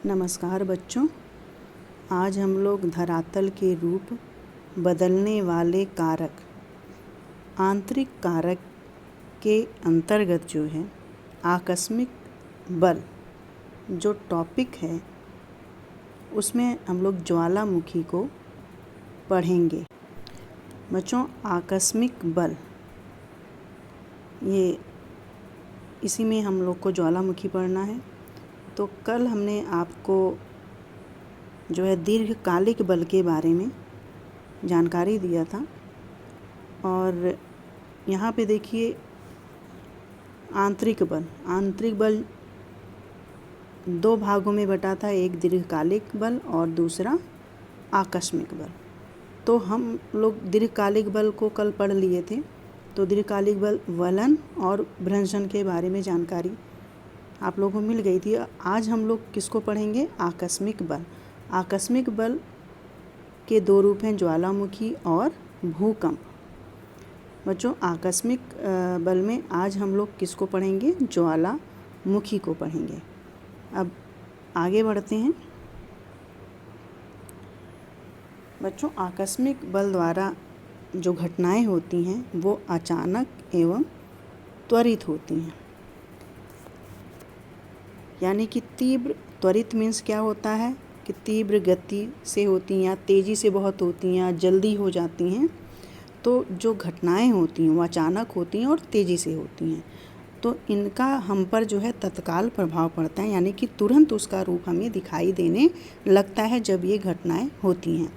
नमस्कार बच्चों, आज हम लोग धरातल के रूप बदलने वाले कारक आंतरिक कारक के अंतर्गत जो है आकस्मिक बल जो टॉपिक है उसमें हम लोग ज्वालामुखी को पढ़ेंगे। बच्चों, आकस्मिक बल ये इसी में हम लोग को ज्वालामुखी पढ़ना है। तो कल हमने आपको जो है दीर्घकालिक बल के बारे में जानकारी दिया था और यहाँ पे देखिए आंतरिक बल दो भागों में बटा था, एक दीर्घकालिक बल और दूसरा आकस्मिक बल। तो हम लोग दीर्घकालिक बल को कल पढ़ लिए थे। तो दीर्घकालिक बल वलन और भ्रंशन के बारे में जानकारी आप लोगों को मिल गई थी। आज हम लोग किसको पढ़ेंगे? आकस्मिक बल। आकस्मिक बल के दो रूप हैं, ज्वालामुखी और भूकंप। बच्चों, आकस्मिक बल में आज हम लोग किसको पढ़ेंगे? ज्वालामुखी को पढ़ेंगे। अब आगे बढ़ते हैं। बच्चों, आकस्मिक बल द्वारा जो घटनाएं होती हैं वो अचानक एवं त्वरित होती हैं। यानी कि तीव्र, त्वरित मीन्स क्या होता है कि तीव्र गति से होती हैं या तेज़ी से बहुत होती हैं या जल्दी हो जाती हैं। तो जो घटनाएं होती हैं वो अचानक होती हैं और तेज़ी से होती हैं। तो इनका हम पर जो है तत्काल प्रभाव पड़ता है, यानी कि तुरंत उसका रूप हमें दिखाई देने लगता है जब ये घटनाएं होती हैं।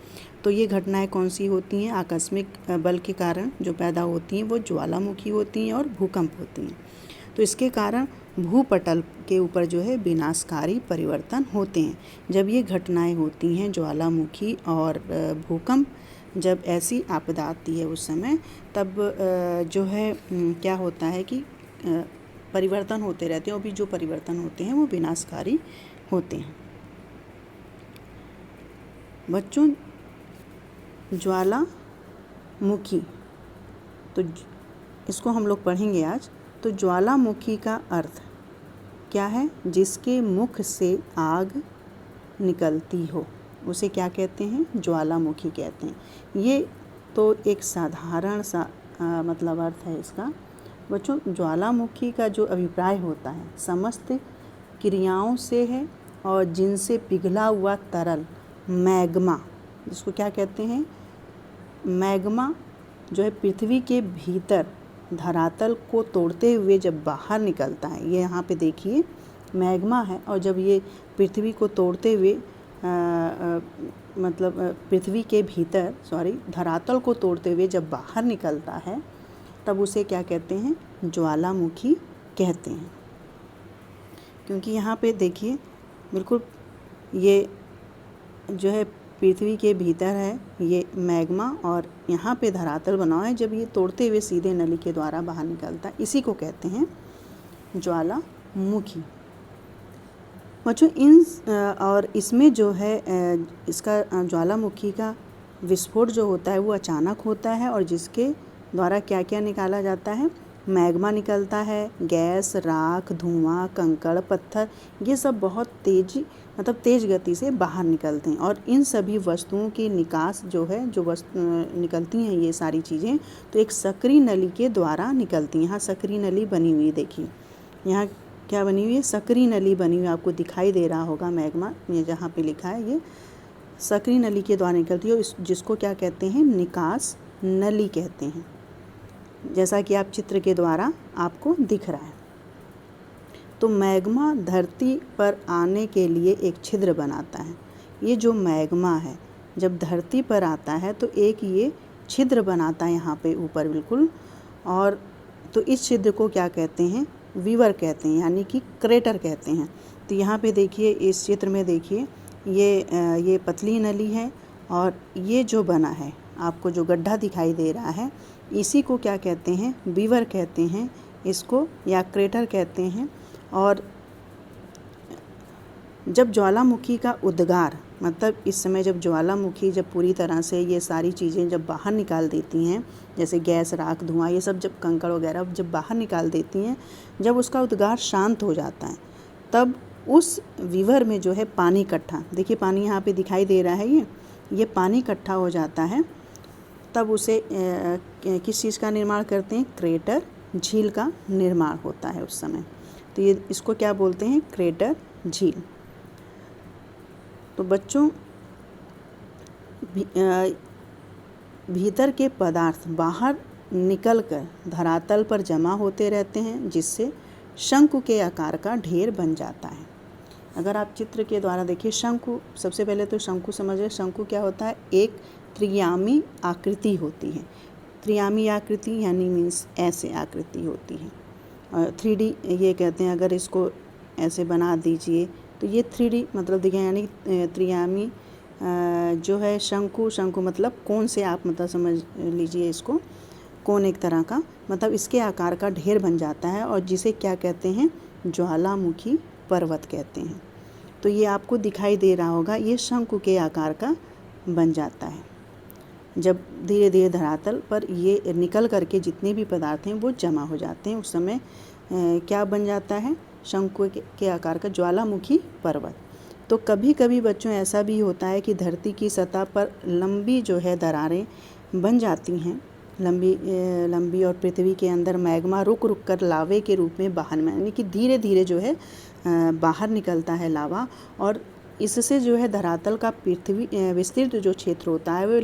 तो ये घटनाएं कौन सी होती हैं? आकस्मिक बल के कारण जो पैदा होती हैं वो ज्वालामुखी होती हैं और भूकंप होती हैं। तो इसके कारण भूपटल के ऊपर जो है विनाशकारी परिवर्तन होते हैं। जब ये घटनाएं होती हैं, ज्वालामुखी और भूकंप, जब ऐसी आपदा आती है उस समय, तब जो है क्या होता है कि परिवर्तन होते रहते हैं और भी जो परिवर्तन होते हैं वो विनाशकारी होते हैं। बच्चों, ज्वालामुखी तो इसको हम लोग पढ़ेंगे आज। तो ज्वालामुखी का अर्थ क्या है? जिसके मुख से आग निकलती हो उसे क्या कहते हैं? ज्वालामुखी कहते हैं। ये तो एक साधारण सा मतलब अर्थ है इसका। बच्चों, ज्वालामुखी का जो अभिप्राय होता है समस्त क्रियाओं से है और जिनसे पिघला हुआ तरल मैग्मा, जिसको क्या कहते हैं? मैग्मा जो है पृथ्वी के भीतर धरातल को तोड़ते हुए जब बाहर निकलता है, ये यहाँ पे देखिए मैग्मा है, और जब ये पृथ्वी को तोड़ते हुए मतलब पृथ्वी के भीतर धरातल को तोड़ते हुए जब बाहर निकलता है तब उसे क्या कहते हैं? ज्वालामुखी कहते हैं। क्योंकि यहाँ पे देखिए बिल्कुल ये जो है पृथ्वी के भीतर है ये मैग्मा और यहाँ पे धरातल बना हुआ है, जब ये तोड़ते हुए सीधे नली के द्वारा बाहर निकलता है, इसी को कहते हैं ज्वालामुखी। बच्चों, और इसमें जो है इसका ज्वालामुखी का विस्फोट जो होता है वो अचानक होता है और जिसके द्वारा क्या क्या निकाला जाता है? मैग्मा निकलता है, गैस, राख, धुआं, कंकड़, पत्थर, ये सब बहुत तेज गति से बाहर निकलते हैं। और इन सभी वस्तुओं की निकास जो है, जो निकलती हैं ये सारी चीज़ें, तो एक सक्रिय नली के द्वारा निकलती हैं। यहाँ सक्रिय नली बनी हुई है, देखिए यहाँ क्या बनी हुई है? सक्रिय नली बनी हुई, आपको दिखाई दे रहा होगा मैग्मा, ये जहाँ पे लिखा है ये सक्रिय नली के द्वारा निकलती है, जिसको क्या कहते हैं? निकास नली कहते हैं, जैसा कि आप चित्र के द्वारा आपको दिख रहा है। तो मैग्मा धरती पर आने के लिए एक छिद्र बनाता है। ये जो मैग्मा है जब धरती पर आता है तो एक ये छिद्र बनाता है यहाँ पे ऊपर बिल्कुल, और तो इस छिद्र को क्या कहते हैं? वीवर कहते हैं, यानी कि क्रेटर कहते हैं। तो यहाँ पे देखिए इस चित्र में देखिए ये पतली नली है और ये जो बना है, आपको जो गड्ढा दिखाई दे रहा है, इसी को क्या कहते हैं? वीवर कहते हैं इसको, या क्रेटर कहते हैं। और जब ज्वालामुखी का उद्गार, मतलब इस समय जब ज्वालामुखी जब पूरी तरह से ये सारी चीज़ें जब बाहर निकाल देती हैं, जैसे गैस, राख, धुआं, ये सब जब कंकड़ वगैरह जब बाहर निकाल देती हैं, जब उसका उद्गार शांत हो जाता है तब उस विवर में जो है पानी इकट्ठा, देखिए पानी यहाँ पे दिखाई दे रहा है, ये पानी इकट्ठा हो जाता है, तब उसे किस चीज़ का निर्माण करते हैं, क्रेटर, झील का निर्माण होता है उस समय। तो ये इसको क्या बोलते हैं, क्रेटर झील। तो बच्चों भीतर के पदार्थ बाहर निकलकर धरातल पर जमा होते रहते हैं, जिससे शंकु के आकार का ढेर बन जाता है। अगर आप चित्र के द्वारा देखिए शंकु, सबसे पहले तो शंकु समझिए। शंकु क्या होता है, एक त्रियामी आकृति होती है। त्रियामी आकृति यानी मीन्स ऐसे आकृति होती है, और 3D ये कहते हैं। अगर इसको ऐसे बना दीजिए तो ये 3D मतलब दिखे, यानी त्रियामी जो है शंकु मतलब कोन से आप मतलब समझ लीजिए इसको, कोन एक तरह का, मतलब इसके आकार का ढेर बन जाता है, और जिसे क्या कहते हैं, ज्वालामुखी पर्वत कहते हैं। तो ये आपको दिखाई दे रहा होगा, ये शंकु के आकार का बन जाता है। जब धीरे धीरे धरातल पर ये निकल करके जितने भी पदार्थ हैं वो जमा हो जाते हैं, उस समय क्या बन जाता है, शंकु के आकार का ज्वालामुखी पर्वत। तो कभी कभी बच्चों ऐसा भी होता है कि धरती की सतह पर लंबी जो है दरारें बन जाती हैं, लंबी और पृथ्वी के अंदर मैग्मा रुक रुक कर लावे के रूप में बाहर में, यानी कि धीरे धीरे जो है बाहर निकलता है लावा, और इससे जो है धरातल का पृथ्वी विस्तृत जो क्षेत्र होता है वो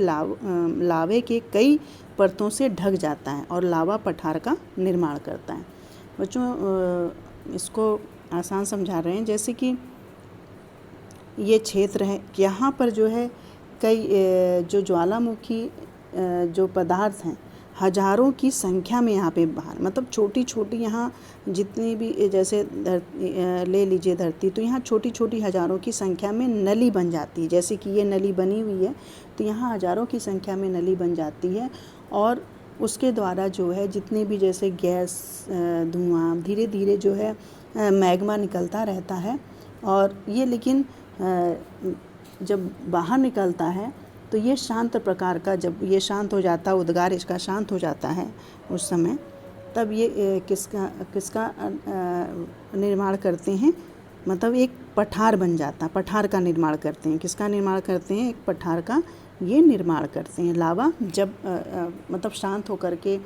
लावे के कई परतों से ढक जाता है और लावा पठार का निर्माण करता है। बच्चों इसको आसान समझा रहे हैं, जैसे कि ये क्षेत्र है, यहाँ पर जो है कई जो ज्वालामुखी जो पदार्थ हैं हजारों की संख्या में यहाँ पे बाहर, मतलब छोटी छोटी यहाँ जितनी भी, जैसे ले लीजिए धरती, तो यहाँ छोटी छोटी हजारों की संख्या में नली बन जाती है। जैसे कि ये नली बनी हुई है, तो यहाँ हजारों की संख्या में नली बन जाती है, और उसके द्वारा जो है जितने भी जैसे गैस, धुआं, धीरे धीरे जो है मैग्मा निकलता रहता है। और ये लेकिन जब बाहर निकलता है तो ये शांत प्रकार का, जब ये शांत हो जाता है, उद्गार इसका शांत हो जाता है उस समय, तब ये किसका निर्माण करते हैं, मतलब एक पठार बन जाता है, पठार का निर्माण करते हैं। किसका निर्माण करते हैं, एक पठार का ये निर्माण करते हैं। लावा जब मतलब शांत होकर के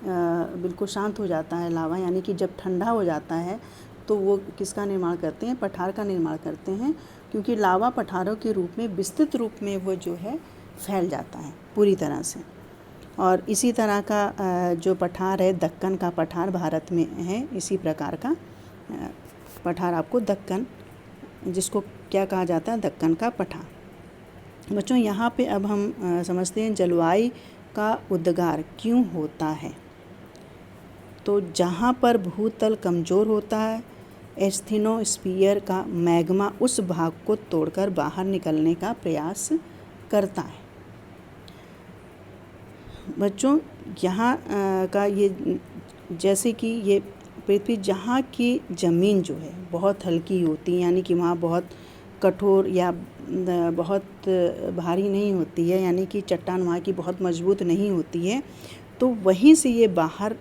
बिल्कुल शांत हो जाता है लावा, यानी कि जब ठंडा हो जाता है तो वो किसका निर्माण करते हैं, पठार का निर्माण करते हैं, क्योंकि लावा पठारों के रूप में विस्तृत रूप में वो जो है फैल जाता है पूरी तरह से। और इसी तरह का जो पठार है, दक्कन का पठार भारत में है, इसी प्रकार का पठार आपको दक्कन, जिसको क्या कहा जाता है, दक्कन का पठार। बच्चों यहाँ पे अब हम समझते हैं जलवायु का उद्गार क्यों होता है। तो जहाँ पर भूतल कमज़ोर होता है, एस्थेनोस्फीयर का मैग्मा उस भाग को तोड़कर बाहर निकलने का प्रयास करता है। बच्चों यहाँ का ये, जैसे कि ये पृथ्वी जहाँ की ज़मीन जो है बहुत हल्की होती है, यानी कि वहाँ बहुत कठोर या बहुत भारी नहीं होती है, यानी कि चट्टान वहाँ की बहुत मजबूत नहीं होती है, तो वहीं से ये बाहर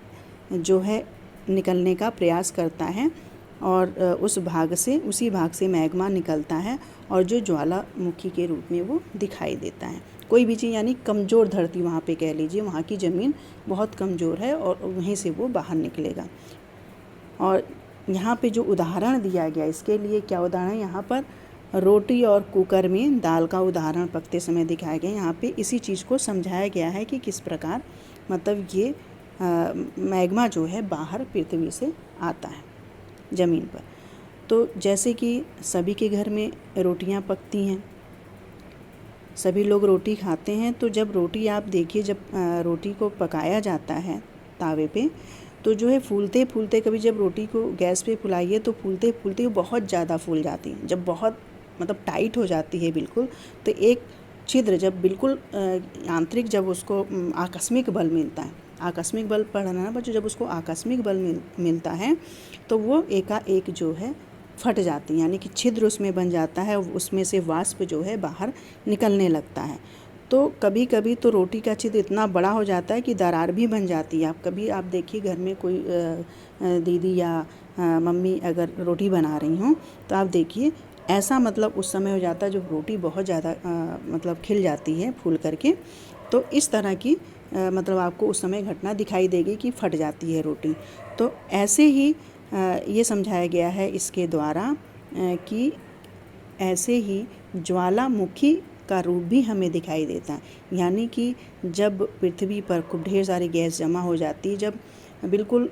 जो है निकलने का प्रयास करता है, और उसी भाग से मैग्मा निकलता है, और जो ज्वालामुखी के रूप में वो दिखाई देता है। कोई भी चीज़, यानी कमज़ोर धरती वहाँ पे कह लीजिए, वहाँ की ज़मीन बहुत कमज़ोर है और वहीं से वो बाहर निकलेगा। और यहाँ पे जो उदाहरण दिया गया, इसके लिए क्या उदाहरण है, यहाँ पर रोटी और कुकर में दाल का उदाहरण पकते समय दिखाया गया। यहाँ पे इसी चीज़ को समझाया गया है कि किस प्रकार मतलब ये मैग्मा जो है बाहर पृथ्वी से आता है ज़मीन पर। तो जैसे कि सभी के घर में रोटियां पकती हैं, सभी लोग रोटी खाते हैं, तो जब रोटी आप देखिए, जब रोटी को पकाया जाता है तावे पे, तो जो है फूलते फूलते, कभी जब रोटी को गैस पे फुलाइए तो फूलते फूलते बहुत ज़्यादा फूल जाती है। जब बहुत मतलब टाइट हो जाती है बिल्कुल, तो एक छिद्र जब बिल्कुल आंतरिक, जब उसको आकस्मिक बल मिलता है, आकस्मिक बल पढ़ना ना बच्चों, जब उसको आकस्मिक बल मिलता है तो वो एकाएक जो है फट जाती है, यानी कि छिद्र उसमें बन जाता है, उसमें से वाष्प जो है बाहर निकलने लगता है। तो कभी कभी तो रोटी का छिद्र इतना बड़ा हो जाता है कि दरार भी बन जाती है। आप देखिए घर में कोई दीदी या मम्मी अगर रोटी बना रही हों तो आप देखिए ऐसा मतलब उस समय हो जाता है जब रोटी बहुत ज़्यादा मतलब खिल जाती है फूल करके, तो इस तरह की मतलब आपको उस समय घटना दिखाई देगी कि फट जाती है रोटी। तो ऐसे ही ये समझाया गया है इसके द्वारा कि ऐसे ही ज्वालामुखी का रूप भी हमें दिखाई देता है। यानी कि जब पृथ्वी पर खूब ढेर सारी गैस जमा हो जाती है, जब बिल्कुल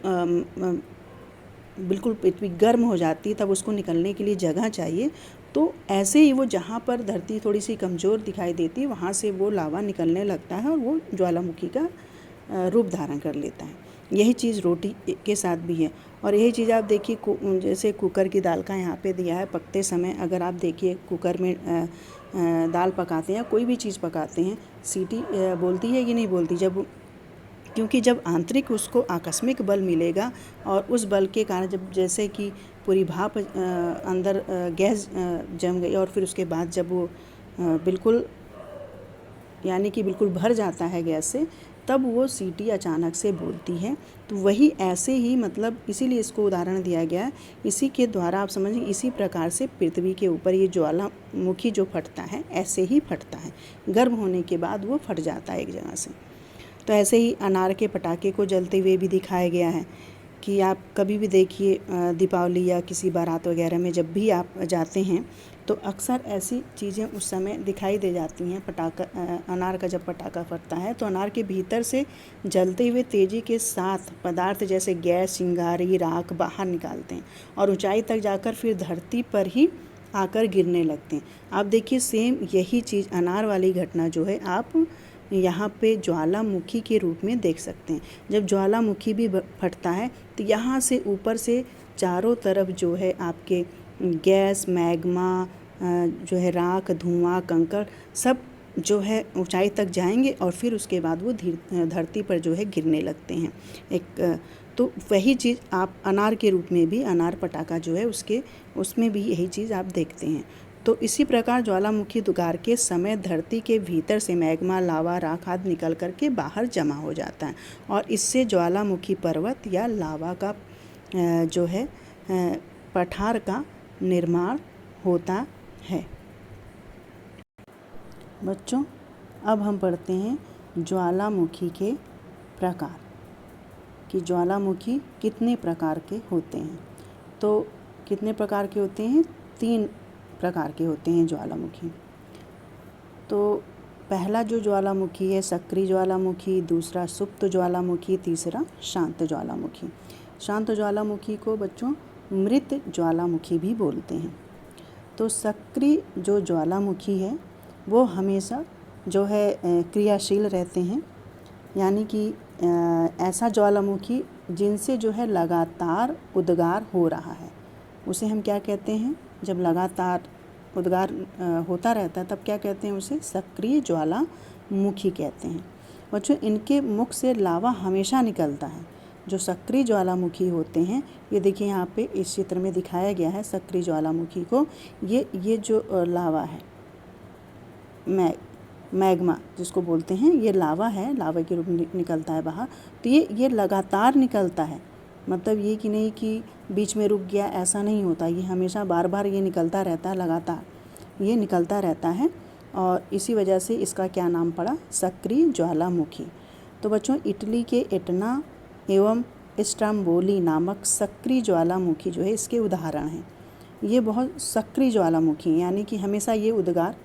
बिल्कुल पृथ्वी गर्म हो जाती है, तब उसको निकलने के लिए जगह चाहिए। तो ऐसे ही वो जहाँ पर धरती थोड़ी सी कमज़ोर दिखाई देती है वहाँ से वो लावा निकलने लगता है और वो ज्वालामुखी का रूप धारण कर लेता है। यही चीज़ रोटी के साथ भी है। और यही चीज़ आप देखिए जैसे कुकर की दाल का यहाँ पे दिया है, पकते समय अगर आप देखिए कुकर में दाल पकाते हैं या कोई भी चीज़ पकाते हैं, सीटी बोलती है कि नहीं बोलती, क्योंकि जब आंतरिक उसको आकस्मिक बल मिलेगा और उस बल के कारण जब जैसे कि पूरी भाप अंदर गैस जम गई और फिर उसके बाद जब वो बिल्कुल यानी कि बिल्कुल भर जाता है गैस से, तब वो सीटी अचानक से बोलती है। तो वही ऐसे ही मतलब इसीलिए इसको उदाहरण दिया गया है। इसी के द्वारा आप समझिए इसी प्रकार से पृथ्वी के ऊपर ये ज्वालामुखी जो फटता है ऐसे ही फटता है, गर्म होने के बाद वो फट जाता है एक जगह से। तो ऐसे ही अनार के पटाखे को जलते हुए भी दिखाया गया है कि आप कभी भी देखिए दीपावली या किसी बारात वगैरह में जब भी आप जाते हैं तो अक्सर ऐसी चीज़ें उस समय दिखाई दे जाती हैं। अनार का जब पटाखा फटता है तो अनार के भीतर से जलते हुए तेज़ी के साथ पदार्थ जैसे गैस, चिंगारी, राख बाहर निकालते हैं और ऊंचाई तक जाकर फिर धरती पर ही आकर गिरने लगते हैं। आप देखिए सेम यही चीज़ अनार वाली घटना जो है आप यहाँ पे ज्वालामुखी के रूप में देख सकते हैं। जब ज्वालामुखी भी फटता है तो यहाँ से ऊपर से चारों तरफ जो है आपके गैस, मैग्मा, जो है राख, धुआं, कंकड़ सब जो है ऊंचाई तक जाएंगे और फिर उसके बाद वो धरती पर जो है गिरने लगते हैं। तो वही चीज़ आप अनार के रूप में भी, अनार पटाखा जो है उसमें भी यही चीज़ आप देखते हैं। तो इसी प्रकार ज्वालामुखी उद्गार के समय धरती के भीतर से मैग्मा, लावा, राख आदि निकल कर के बाहर जमा हो जाता है और इससे ज्वालामुखी पर्वत या लावा का जो है पठार का निर्माण होता है। बच्चों अब हम पढ़ते हैं ज्वालामुखी के प्रकार कि ज्वालामुखी कितने प्रकार के होते हैं। तो कितने प्रकार के होते हैं? 3 प्रकार के होते हैं ज्वालामुखी। तो पहला जो ज्वालामुखी है सक्रिय ज्वालामुखी, दूसरा सुप्त ज्वालामुखी, तीसरा शांत ज्वालामुखी। शांत ज्वालामुखी को बच्चों मृत ज्वालामुखी भी बोलते हैं। तो सक्रिय जो ज्वालामुखी है वो हमेशा जो है क्रियाशील रहते हैं, यानी कि ऐसा ज्वालामुखी जिनसे जो है लगातार उद्गार हो रहा है उसे हम क्या कहते हैं? जब लगातार उद्गार होता रहता है तब क्या कहते हैं? उसे सक्रिय ज्वालामुखी कहते हैं। बच्चों इनके मुख से लावा हमेशा निकलता है। जो सक्रिय ज्वालामुखी होते हैं, ये देखिए यहाँ पे इस चित्र में दिखाया गया है सक्रिय ज्वालामुखी को। ये जो लावा है, मैग्मा जिसको बोलते हैं, ये लावा है, लावा के रूप में निकलता है बाहर। तो ये लगातार निकलता है, मतलब ये कि नहीं कि बीच में रुक गया, ऐसा नहीं होता। ये हमेशा बार बार ये निकलता रहता है, लगातार ये निकलता रहता है और इसी वजह से इसका क्या नाम पड़ा? सक्रिय ज्वालामुखी। तो बच्चों इटली के एटना एवं स्ट्रम्बोली नामक सक्रिय ज्वालामुखी जो है इसके उदाहरण हैं। ये बहुत सक्रिय ज्वालामुखी यानी कि हमेशा ये उद्गार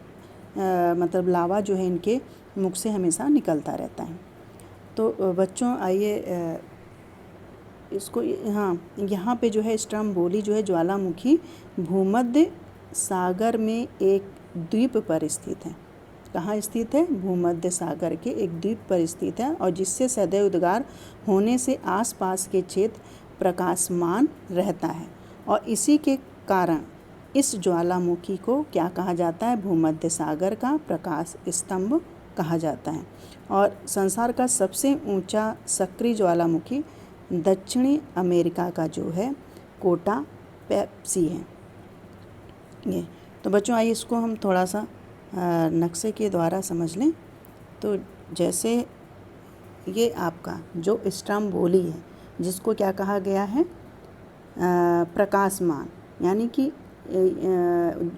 मतलब लावा जो है इनके मुख से हमेशा निकलता रहता है। तो बच्चों आइए इसको यहाँ पे जो है स्ट्रम्बोली जो है ज्वालामुखी भूमध्य सागर में एक द्वीप पर स्थित है। कहाँ स्थित है? भूमध्य सागर के एक द्वीप पर स्थित है और जिससे सदैव उद्गार होने से आसपास के क्षेत्र प्रकाशमान रहता है और इसी के कारण इस ज्वालामुखी को क्या कहा जाता है? भूमध्य सागर का प्रकाश स्तंभ कहा जाता है। और संसार का सबसे ऊंचा सक्रिय ज्वालामुखी दक्षिणी अमेरिका का जो है कोटापेप्सी है ये। तो बच्चों आइए इसको हम थोड़ा सा नक्शे के द्वारा समझ लें। तो जैसे ये आपका जो स्ट्रोम्बोली है, जिसको क्या कहा गया है, प्रकाशमान, यानी कि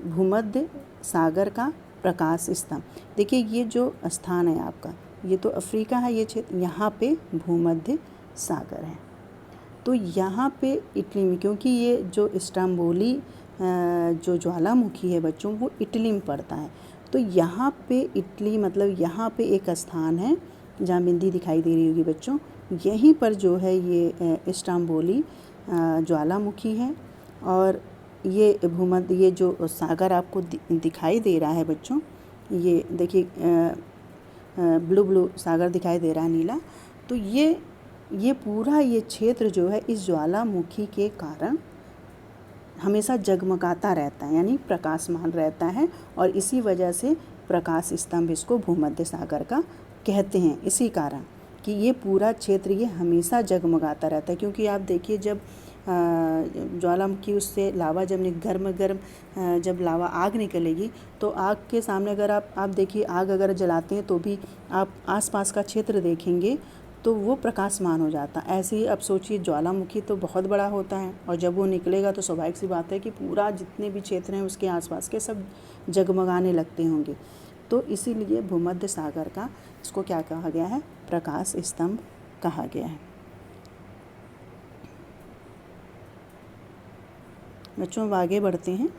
भूमध्य सागर का प्रकाश स्तंभ। देखिए ये जो स्थान है आपका, ये तो अफ्रीका है ये क्षेत्र, यहाँ पे भूमध्य सागर है। तो यहाँ पे इटली में, क्योंकि ये जो स्ट्रोम्बोली जो ज्वालामुखी है बच्चों, वो इटली में पड़ता है, तो यहाँ पे इटली मतलब यहाँ पे एक स्थान है जहाँ बिंदी दिखाई दे रही होगी बच्चों, यहीं पर जो है ये स्ट्रोम्बोली ज्वालामुखी है। और ये भूमध्य, ये जो सागर आपको दिखाई दे रहा है बच्चों, ये देखिए ब्लू ब्लू सागर दिखाई दे रहा है, नीला। तो ये पूरा ये क्षेत्र जो है इस ज्वालामुखी के कारण हमेशा जगमगाता रहता है, यानी प्रकाशमान रहता है, और इसी वजह से प्रकाश स्तंभ इसको भूमध्य सागर का कहते हैं। इसी कारण कि ये पूरा क्षेत्र ये हमेशा जगमगाता रहता है, क्योंकि आप देखिए जब ज्वालामुखी उससे लावा जब गर्म जब लावा आग निकलेगी, तो आग के सामने अगर आप देखिए आग अगर जलाते हैं तो भी आप आसपास का क्षेत्र देखेंगे तो वो प्रकाशमान हो जाता। ऐसे ही अब सोचिए ज्वालामुखी तो बहुत बड़ा होता है, और जब वो निकलेगा तो स्वाभाविक सी बात है कि पूरा जितने भी क्षेत्र हैं उसके आसपास के सब जगमगाने लगते होंगे। तो इसीलिए भूमध्य सागर का इसको क्या कहा गया है, प्रकाश स्तंभ कहा गया है। बच्चों अब आगे बढ़ते हैं।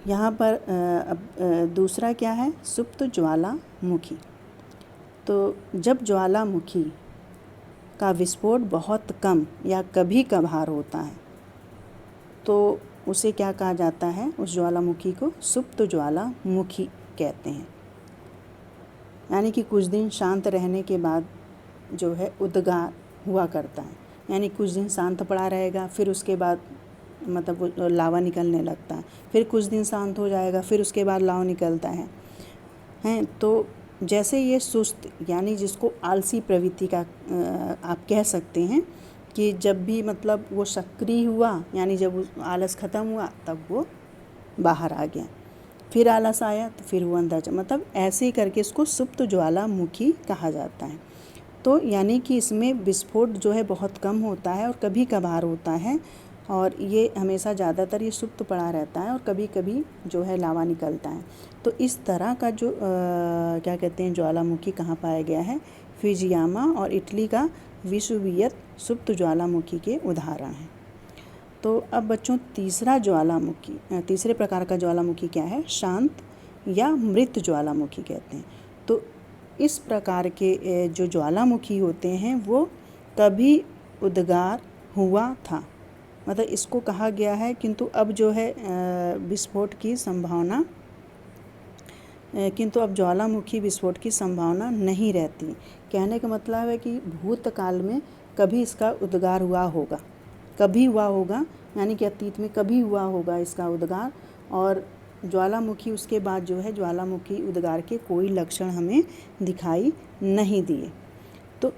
यहाँ पर अब दूसरा क्या है, सुप्त ज्वालामुखी। तो जब ज्वालामुखी का विस्फोट बहुत कम या कभी कभार होता है तो उसे क्या कहा जाता है, उस ज्वालामुखी को सुप्त ज्वालामुखी कहते हैं। यानी कि कुछ दिन शांत रहने के बाद जो है उद्गार हुआ करता है, यानी कुछ दिन शांत पड़ा रहेगा, फिर उसके बाद मतलब लावा निकलने लगता है, फिर कुछ दिन शांत हो जाएगा, फिर उसके बाद लावा निकलता है। तो जैसे ये सुस्त, यानी जिसको आलसी प्रवृत्ति का आप कह सकते हैं, कि जब भी मतलब वो सक्रिय हुआ, यानी जब आलस ख़त्म हुआ तब वो बाहर आ गया, फिर आलस आया तो फिर वो अंदर मतलब ऐसे ही करके इसको सुप्त ज्वालामुखी कहा जाता है। तो यानी कि इसमें विस्फोट जो है बहुत कम होता है और कभी कभार होता है, और ये हमेशा ज़्यादातर ये सुप्त पड़ा रहता है और कभी कभी जो है लावा निकलता है। तो इस तरह का जो क्या कहते हैं ज्वालामुखी कहाँ पाया गया है, फिजियामा और इटली का विसुवियत सुप्त ज्वालामुखी के उदाहरण हैं। तो अब बच्चों तीसरे प्रकार का ज्वालामुखी क्या है, शांत या मृत ज्वालामुखी कहते हैं। तो इस प्रकार के जो ज्वालामुखी होते हैं वो कभी उद्गार हुआ था, मतलब इसको कहा गया है, किंतु अब जो है विस्फोट की संभावना, किंतु अब ज्वालामुखी विस्फोट की संभावना नहीं रहती। कहने का मतलब है कि भूतकाल में कभी इसका उद्गार हुआ होगा, कभी हुआ होगा, यानी कि अतीत में कभी हुआ होगा इसका उद्गार, और ज्वालामुखी उसके बाद जो है ज्वालामुखी उद्गार के कोई लक्षण हमें दिखाई नहीं दिए। तो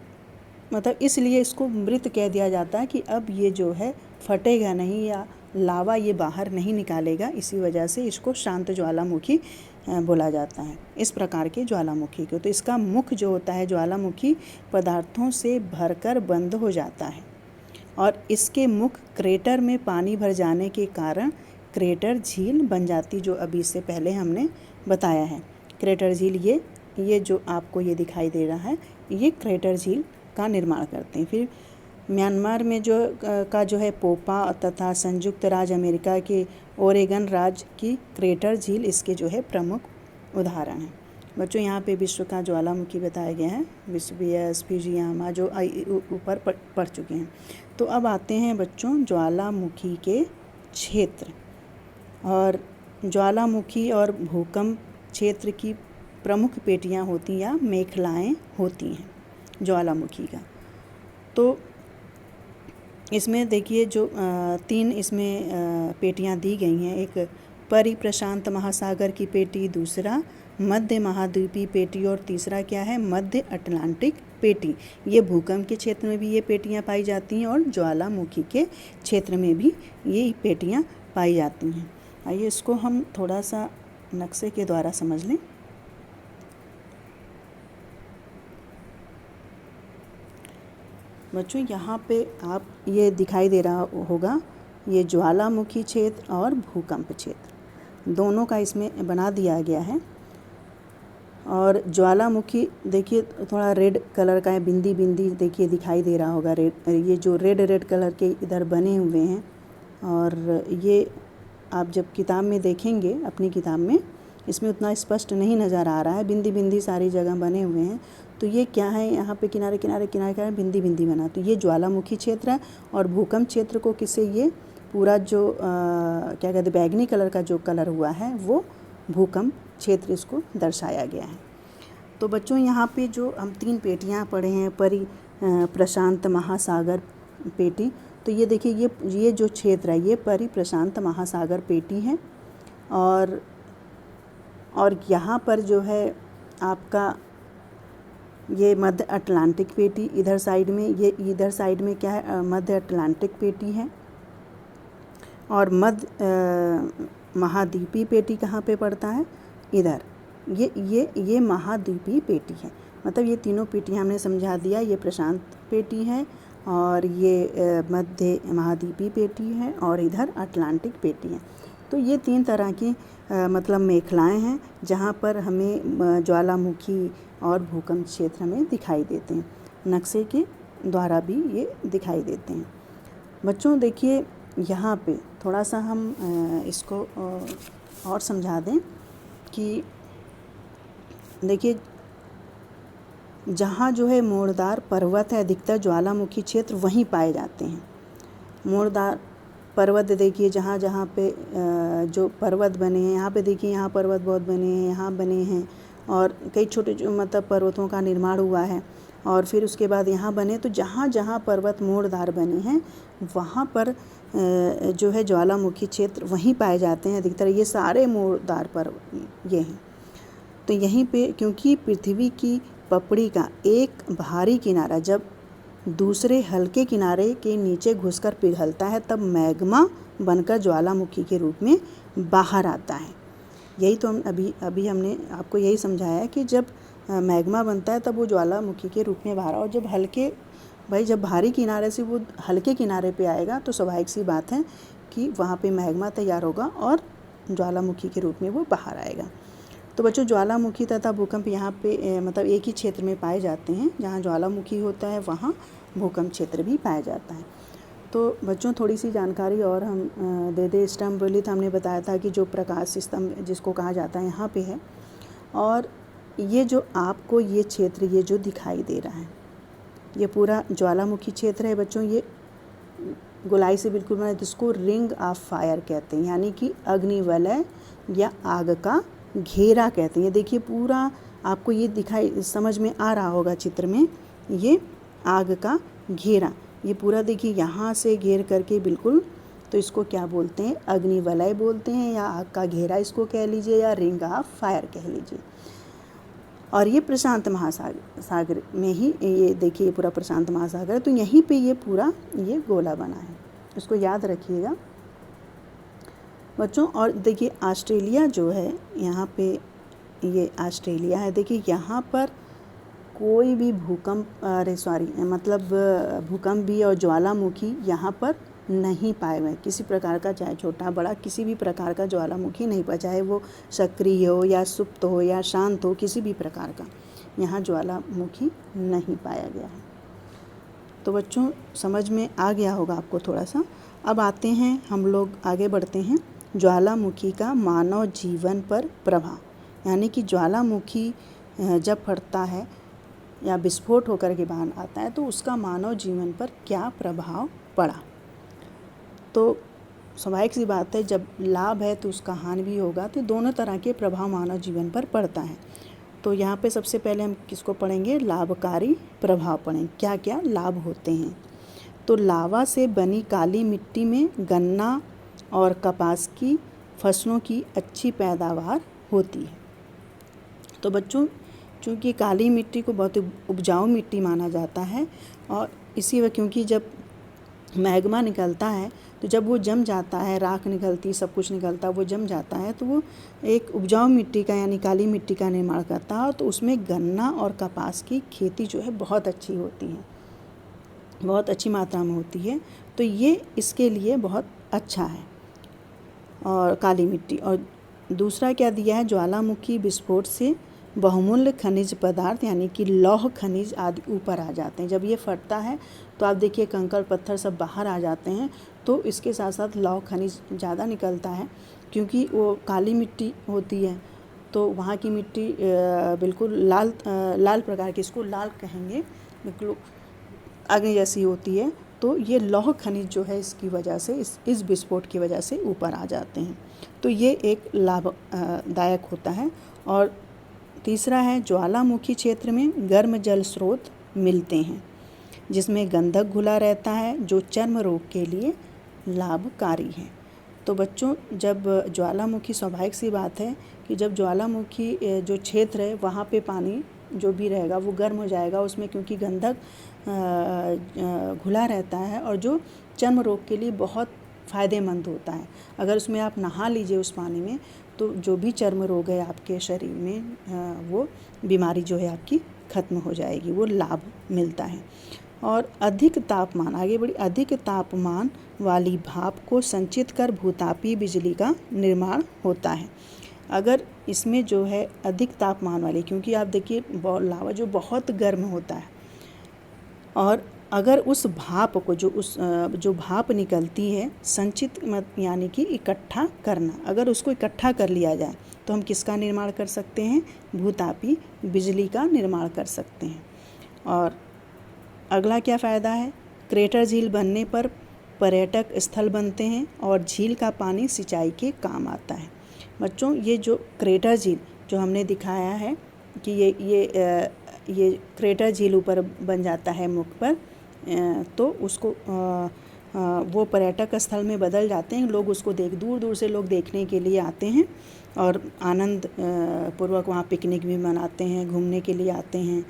मतलब इसलिए इसको मृत कह दिया जाता है कि अब ये जो है फटेगा नहीं या लावा ये बाहर नहीं निकालेगा, इसी वजह से इसको शांत ज्वालामुखी बोला जाता है, इस प्रकार के ज्वालामुखी को। तो इसका मुख जो होता है ज्वालामुखी पदार्थों से भरकर बंद हो जाता है, और इसके मुख क्रेटर में पानी भर जाने के कारण क्रेटर झील बन जाती, जो अभी इससे पहले हमने बताया है। क्रेटर झील ये जो आपको ये दिखाई दे रहा है, ये क्रेटर झील का निर्माण करते हैं। फिर म्यांमार में जो है पोपा तथा संयुक्त राज्य अमेरिका के ओरेगन राज्य की क्रेटर झील इसके जो है प्रमुख उदाहरण हैं। बच्चों यहाँ पे विश्व का ज्वालामुखी बताया गया है, विसुवियस, फिजियामा, जो ऊपर पढ़ चुके हैं। तो अब आते हैं बच्चों ज्वालामुखी के क्षेत्र, और ज्वालामुखी और भूकंप क्षेत्र की प्रमुख पेटियाँ होती या मेखलाएँ होती हैं ज्वालामुखी का। तो इसमें देखिए जो 3 इसमें पेटियाँ दी गई हैं, एक परिप्रशांत महासागर की पेटी, दूसरा मध्य महाद्वीपीय पेटी, और तीसरा क्या है, मध्य अटलांटिक पेटी। ये भूकंप के क्षेत्र में भी ये पेटियाँ पाई जाती हैं और ज्वालामुखी के क्षेत्र में भी ये पेटियाँ पाई जाती हैं। आइए इसको हम थोड़ा सा नक्शे के द्वारा समझ लें। बच्चों यहाँ पे आप ये दिखाई दे रहा होगा, ये ज्वालामुखी क्षेत्र और भूकंप क्षेत्र दोनों का इसमें बना दिया गया है। और ज्वालामुखी देखिए थोड़ा रेड कलर का है, बिंदी बिंदी देखिए दिखाई दे रहा होगा रेड, ये जो रेड कलर के इधर बने हुए हैं। और ये आप जब किताब में देखेंगे अपनी किताब में, इसमें उतना स्पष्ट नहीं नज़र आ रहा है, बिंदी बिंदी सारी जगह बने हुए हैं। तो ये क्या है, यहाँ पे किनारे किनारे बिंदी बिंदी बना, तो ये ज्वालामुखी क्षेत्र है। और भूकंप क्षेत्र को किससे, ये पूरा जो क्या कहते हैं बैगनी कलर का जो कलर हुआ है वो भूकंप क्षेत्र इसको दर्शाया गया है। तो बच्चों यहाँ पे जो हम 3 पेटियाँ पढ़े हैं, प्रशांत महासागर पेटी, तो ये देखिए ये जो क्षेत्र है ये प्रशांत महासागर पेटी है। और यहाँ पर जो है आपका ये मध्य अटलांटिक पेटी इधर साइड में, ये इधर साइड में क्या है मध्य अटलांटिक पेटी है। और मध्य महाद्वीपीय पेटी कहाँ पे पड़ता है, इधर, ये महाद्वीपीय पेटी है। मतलब ये तीनों पेटियाँ हमने समझा दिया, ये प्रशांत पेटी है और ये मध्य महाद्वीपीय पेटी है और इधर अटलांटिक पेटी है। तो ये 3 तरह की मतलब मेखलाएँ हैं जहाँ पर हमें ज्वालामुखी और भूकंप क्षेत्र में दिखाई देते हैं, नक्शे के द्वारा भी ये दिखाई देते हैं। बच्चों देखिए यहाँ पे थोड़ा सा हम इसको और समझा दें कि देखिए जहाँ जो है मोड़दार पर्वत है, अधिकतर ज्वालामुखी क्षेत्र वहीं पाए जाते हैं। मोड़दार पर्वत देखिए जहाँ जहाँ पे जो पर्वत बने हैं, यहाँ पे देखिए यहाँ पर्वत बहुत बने हैं, यहाँ बने हैं और कई छोटे जो मतलब पर्वतों का निर्माण हुआ है। और फिर उसके बाद यहाँ बने, तो जहाँ जहाँ पर्वत मोड़दार बने हैं वहाँ पर जो है ज्वालामुखी क्षेत्र वहीं पाए जाते हैं अधिकतर। ये सारे मोड़दार पर्वत ये हैं। तो यहीं पे क्योंकि पृथ्वी की पपड़ी का एक भारी किनारा जब दूसरे हल्के किनारे के नीचे घुसकर पिघलता है तब मैग्मा बनकर ज्वालामुखी के रूप में बाहर आता है। यही तो हम अभी हमने आपको यही समझाया है कि जब मैग्मा बनता है तब वो ज्वालामुखी के रूप में बाहर, और जब भारी किनारे से वो हल्के किनारे पे आएगा तो स्वाभाविक सी बात है कि वहाँ पे मैग्मा तैयार होगा और ज्वालामुखी के रूप में वो बाहर आएगा। तो बच्चों ज्वालामुखी तथा भूकंप यहाँ पे मतलब एक ही क्षेत्र में पाए जाते हैं। जहाँ ज्वालामुखी होता है वहाँ भूकंप क्षेत्र भी पाया जाता है। तो बच्चों थोड़ी सी जानकारी और हम दे दे। स्तंभ वलित हमने बताया था कि जो प्रकाश स्तंभ जिसको कहा जाता है यहाँ पे है। और ये जो आपको ये क्षेत्र ये जो दिखाई दे रहा है ये पूरा ज्वालामुखी क्षेत्र है बच्चों। ये गोलाई से बिल्कुल बना, जिसको रिंग ऑफ फायर कहते हैं, यानी कि अग्निवलय या आग का घेरा कहते हैं। ये देखिए पूरा आपको ये दिखाई समझ में आ रहा होगा चित्र में, ये आग का घेरा, ये पूरा देखिए यहाँ से घेर करके बिल्कुल, तो इसको क्या बोलते हैं, अग्निवलय बोलते हैं या आग का घेरा इसको कह लीजिए या रिंग ऑफ फायर कह लीजिए। और ये प्रशांत महासागर में ही ये देखिए पूरा प्रशांत महासागर है। तो यहीं पे ये पूरा ये गोला बना है, इसको याद रखिएगा बच्चों। और देखिए ऑस्ट्रेलिया जो है यहाँ पे ये ऑस्ट्रेलिया है। देखिए यहाँ पर कोई भी भूकंप भी और ज्वालामुखी यहाँ पर नहीं पाए हुए, किसी प्रकार का, चाहे छोटा बड़ा किसी भी प्रकार का ज्वालामुखी नहीं पाया, चाहे वो सक्रिय हो या सुप्त हो या शांत हो, किसी भी प्रकार का यहाँ ज्वालामुखी नहीं पाया गया है। तो बच्चों समझ में आ गया होगा आपको थोड़ा सा। अब आते हैं हम लोग आगे बढ़ते हैं, ज्वालामुखी का मानव जीवन पर प्रभाव, यानी कि ज्वालामुखी जब फटता है या विस्फोट होकर के बाहर आता है तो उसका मानव जीवन पर क्या प्रभाव पड़ा। तो स्वाभाविक सी बात है, जब लाभ है तो उसका हानि भी होगा, तो दोनों तरह के प्रभाव मानव जीवन पर पड़ता है। तो यहाँ पे सबसे पहले हम किसको पढ़ेंगे, लाभकारी प्रभाव पढ़ेंगे, क्या क्या लाभ होते हैं। तो लावा से बनी काली मिट्टी में गन्ना और कपास की फसलों की अच्छी पैदावार होती है। तो बच्चों चूँकि काली मिट्टी को बहुत उपजाऊ मिट्टी माना जाता है, और इसी वजह क्योंकि जब मैग्मा निकलता है तो जब वो जम जाता है, राख निकलती, सब कुछ निकलता, वो जम जाता है तो वो एक उपजाऊ मिट्टी का यानी काली मिट्टी का निर्माण करता है। तो उसमें गन्ना और कपास की खेती जो है बहुत अच्छी होती है। बहुत अच्छी मात्रा में होती है, तो ये इसके लिए बहुत अच्छा है। और काली मिट्टी, और दूसरा क्या दिया है, ज्वालामुखी विस्फोट से बहुमूल्य खनिज पदार्थ यानी कि लौह खनिज आदि ऊपर आ जाते हैं। जब ये फटता है तो आप देखिए कंकड़ पत्थर सब बाहर आ जाते हैं, तो इसके साथ साथ लौह खनिज ज़्यादा निकलता है, क्योंकि वो काली मिट्टी होती है तो वहाँ की मिट्टी बिल्कुल लाल प्रकार की, इसको लाल कहेंगे, बिल्कुल अग्नि जैसी होती है। तो ये लौह खनिज जो है इसकी वजह से, इस विस्फोट की वजह से ऊपर आ जाते हैं, तो ये एक लाभदायक होता है। और तीसरा है, ज्वालामुखी क्षेत्र में गर्म जल स्रोत मिलते हैं जिसमें गंधक घुला रहता है, जो चर्म रोग के लिए लाभकारी है। तो बच्चों, जब ज्वालामुखी, स्वाभाविक सी बात है कि जब ज्वालामुखी जो क्षेत्र है वहाँ पे पानी जो भी रहेगा वो गर्म हो जाएगा उसमें, क्योंकि गंधक घुला रहता है और जो चर्म रोग के लिए बहुत फ़ायदेमंद होता है। अगर उसमें आप नहा लीजिए उस पानी में, तो जो भी चर्म रोग है आपके शरीर में वो बीमारी जो है आपकी ख़त्म हो जाएगी, वो लाभ मिलता है। और अधिक तापमान, आगे बढ़ी, अधिक तापमान वाली भाप को संचित कर भूतापी बिजली का निर्माण होता है। अगर इसमें जो है अधिक तापमान वाली, क्योंकि आप देखिए लावा जो बहुत गर्म होता है, और अगर उस भाप को जो भाप निकलती है संचित यानी कि इकट्ठा करना, अगर उसको इकट्ठा कर लिया जाए तो हम किसका निर्माण कर सकते हैं, भूतापी बिजली का निर्माण कर सकते हैं। और अगला क्या फ़ायदा है, क्रेटर झील बनने पर पर्यटक स्थल बनते हैं और झील का पानी सिंचाई के काम आता है। बच्चों, ये जो क्रेटर झील जो हमने दिखाया है कि ये क्रेटर झील ऊपर बन जाता है मुख पर, तो उसको वो पर्यटक स्थल में बदल जाते हैं, लोग उसको दूर दूर से लोग देखने के लिए आते हैं और आनंद पूर्वक वहाँ पिकनिक भी मनाते हैं, घूमने के लिए आते हैं।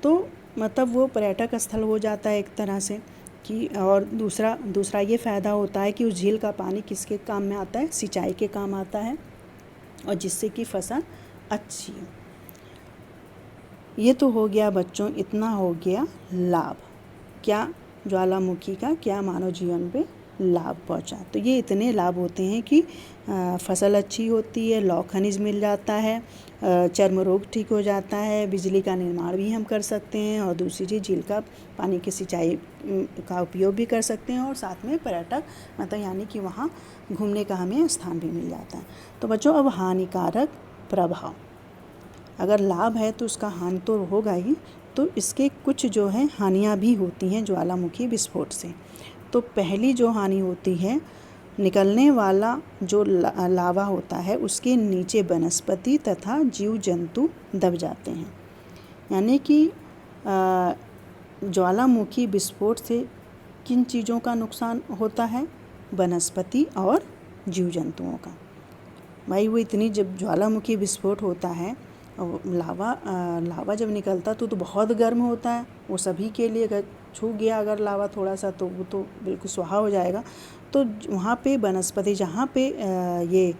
तो मतलब वो पर्यटक स्थल हो जाता है एक तरह से कि, और दूसरा ये फ़ायदा होता है कि उस झील का पानी किसके काम में आता है, सिंचाई के काम आता है, और जिससे कि फसल अच्छी हो। ये तो हो गया बच्चों, इतना हो गया लाभ, क्या ज्वालामुखी का क्या मानव जीवन पे लाभ पहुंचा। तो ये इतने लाभ होते हैं कि फसल अच्छी होती है, लौह खनिज मिल जाता है, चर्म रोग ठीक हो जाता है, बिजली का निर्माण भी हम कर सकते हैं, और दूसरी चीज़ झील का पानी की सिंचाई का उपयोग भी कर सकते हैं, और साथ में पर्यटक मतलब यानी कि वहाँ घूमने का हमें स्थान भी मिल जाता है। तो बच्चों, अब हानिकारक प्रभाव, अगर लाभ है तो उसका हानि तो होगा ही, तो इसके कुछ जो है हानियाँ भी होती हैं ज्वालामुखी विस्फोट से। तो पहली जो हानि होती है, निकलने वाला जो लावा होता है उसके नीचे वनस्पति तथा जीव जंतु दब जाते हैं। यानी कि ज्वालामुखी विस्फोट से किन चीज़ों का नुकसान होता है, वनस्पति और जीव जंतुओं का। भाई वो इतनी, जब ज्वालामुखी विस्फोट होता है, लावा जब निकलता तो बहुत गर्म होता है, वो सभी के लिए, अगर छू गया अगर लावा थोड़ा सा तो वो तो बिल्कुल स्वाहा हो जाएगा। तो वहाँ पे वनस्पति, जहाँ पे ये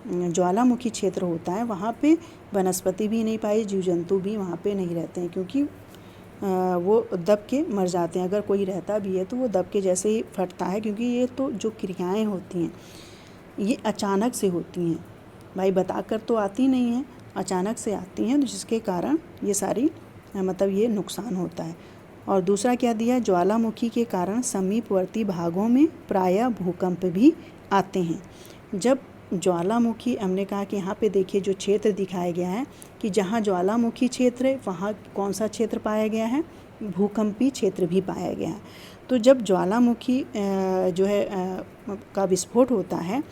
ज्वालामुखी क्षेत्र होता है वहाँ पे वनस्पति भी नहीं पाई, जीव जंतु भी वहाँ पे नहीं रहते हैं, क्योंकि वो दब के मर जाते हैं। अगर कोई रहता भी है तो वो दब के जैसे ही फटता है, क्योंकि ये तो जो क्रियाएँ होती हैं ये अचानक से होती हैं भाई, बताकर तो आती नहीं हैं, अचानक से आती हैं, जिसके कारण ये सारी मतलब ये नुकसान होता है। और दूसरा क्या दिया, ज्वालामुखी के कारण समीपवर्ती भागों में प्रायः भूकंप भी आते हैं। जब ज्वालामुखी, हमने कहा कि यहाँ पे देखिए जो क्षेत्र दिखाया गया है कि जहाँ ज्वालामुखी क्षेत्र है वहाँ कौन सा क्षेत्र पाया गया है, भूकंपी क्षेत्र भी पाया गया है। तो जब ज्वालामुखी जो है का विस्फोट होता है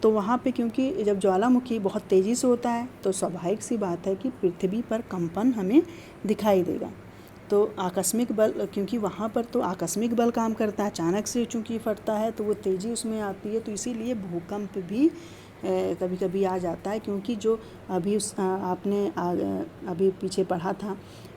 तो वहाँ पे, क्योंकि जब ज्वालामुखी बहुत तेज़ी से होता है तो स्वाभाविक सी बात है कि पृथ्वी पर कंपन हमें दिखाई देगा। तो आकस्मिक बल, क्योंकि वहाँ पर तो आकस्मिक बल काम करता है, अचानक से चूँकि फटता है तो वो तेज़ी उसमें आती है, तो इसीलिए भूकंप भी कभी कभी आ जाता है। क्योंकि जो अभी आपने अभी पीछे पढ़ा था,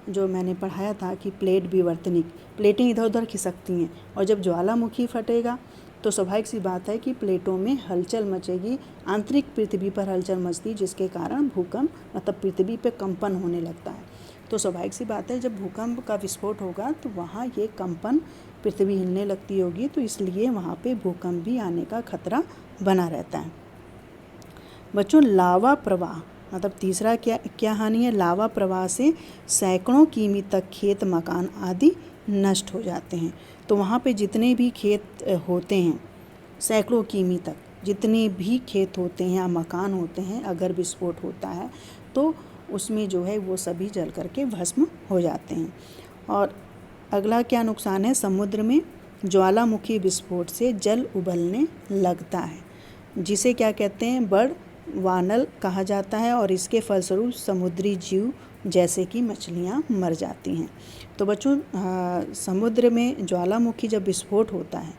जो मैंने पढ़ाया था कि प्लेट विवर्तनिक, प्लेटें इधर उधर खिसकती हैं, और जब ज्वालामुखी फटेगा तो स्वाभाविक सी बात है कि प्लेटों में हलचल मचेगी, आंतरिक पृथ्वी पर हलचल मचती, जिसके कारण भूकंप मतलब पृथ्वी पे कंपन होने लगता है। तो स्वाभाविक सी बात है, जब भूकंप का विस्फोट होगा तो वहाँ ये कंपन पृथ्वी हिलने लगती होगी, तो इसलिए वहाँ पे भूकंप भी आने का खतरा बना रहता है। बच्चों, लावा प्रवाह मतलब तीसरा क्या हानि है? लावा प्रवाह से सैकड़ों किमी तक खेत, मकान आदि नष्ट हो जाते हैं। तो वहाँ पे जितने भी खेत होते हैं, सैकड़ों किमी तक जितने भी खेत होते हैं या मकान होते हैं, अगर विस्फोट होता है तो उसमें जो है वो सभी जल करके भस्म हो जाते हैं। और अगला क्या नुकसान है? समुद्र में ज्वालामुखी विस्फोट से जल उबलने लगता है, जिसे क्या कहते हैं? बर्ड वानल कहा जाता है, और इसके फलस्वरूप समुद्री जीव जैसे कि मछलियाँ मर जाती हैं। तो बच्चों, समुद्र में ज्वालामुखी जब विस्फोट होता है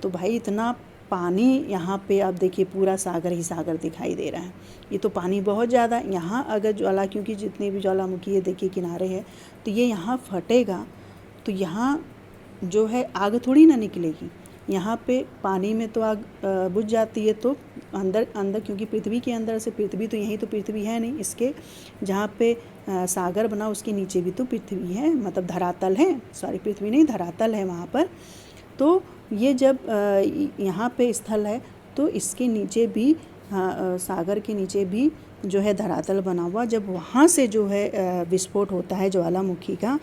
तो भाई इतना पानी यहाँ पे आप देखिए पूरा सागर ही सागर दिखाई दे रहा है। ये तो पानी बहुत ज़्यादा यहाँ अगर क्योंकि जितने भी ज्वालामुखी ये देखिए किनारे है, तो ये यहाँ फटेगा तो यहाँ जो है आग थोड़ी ना निकलेगी। यहाँ पे पानी में तो आग बुझ जाती है, तो अंदर क्योंकि पृथ्वी के अंदर से पृथ्वी तो यहीं तो पृथ्वी है नहीं, इसके जहाँ पे सागर बना उसके नीचे भी तो पृथ्वी है, मतलब धरातल है, सॉरी पृथ्वी नहीं धरातल है वहाँ पर। तो ये जब यहाँ पे स्थल है तो इसके नीचे भी सागर के नीचे भी जो है धरातल बना हुआ, जब वहाँ से जो है विस्फोट होता है ज्वालामुखी का,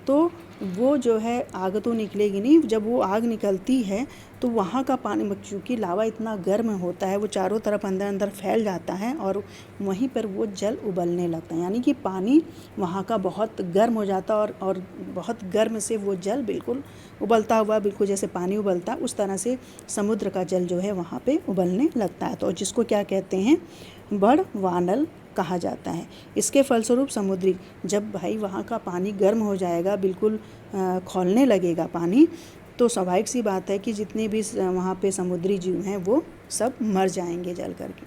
तो वो जो है आग तो निकलेगी नहीं। जब वो आग निकलती है तो वहाँ का पानी, चूँकि लावा इतना गर्म होता है, वो चारों तरफ अंदर अंदर फैल जाता है और वहीं पर वो जल उबलने लगता है, यानी कि पानी वहाँ का बहुत गर्म हो जाता है और बहुत गर्म से वो जल बिल्कुल उबलता हुआ, बिल्कुल जैसे पानी उबलता है उस तरह से समुद्र का जल जो है वहाँ पे उबलने लगता है। तो जिसको क्या कहते हैं? बर्ड वानल कहा जाता है। इसके फलस्वरूप समुद्री, जब भाई वहाँ का पानी गर्म हो जाएगा, बिल्कुल खौलने लगेगा पानी, तो स्वाभाविक सी बात है कि जितने भी वहाँ पे समुद्री जीव हैं वो सब मर जाएंगे जल करके।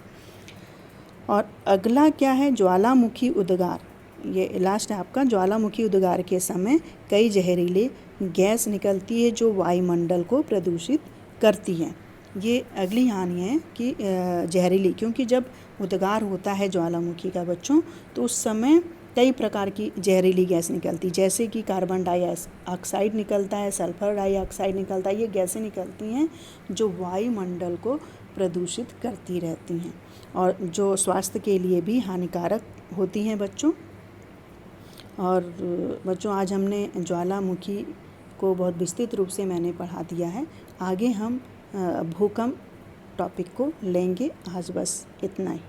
और अगला क्या है? ज्वालामुखी उद्गार। ये लास्ट है आपका। ज्वालामुखी उद्गार के समय कई जहरीले गैस निकलती है जो वायुमंडल को प्रदूषित करती है। ये अगली हानि है कि जहरीली, क्योंकि जब उद्गार होता है ज्वालामुखी का बच्चों, तो उस समय कई प्रकार की जहरीली गैस निकलती, जैसे कि कार्बन डाइऑक्साइड निकलता है, सल्फर डाइऑक्साइड निकलता है। ये गैसें निकलती हैं जो वायुमंडल को प्रदूषित करती रहती हैं और जो स्वास्थ्य के लिए भी हानिकारक होती हैं बच्चों। और बच्चों, आज हमने ज्वालामुखी को बहुत विस्तृत रूप से मैंने पढ़ा दिया है। आगे हम भूकंप टॉपिक को लेंगे। आज बस इतना ही।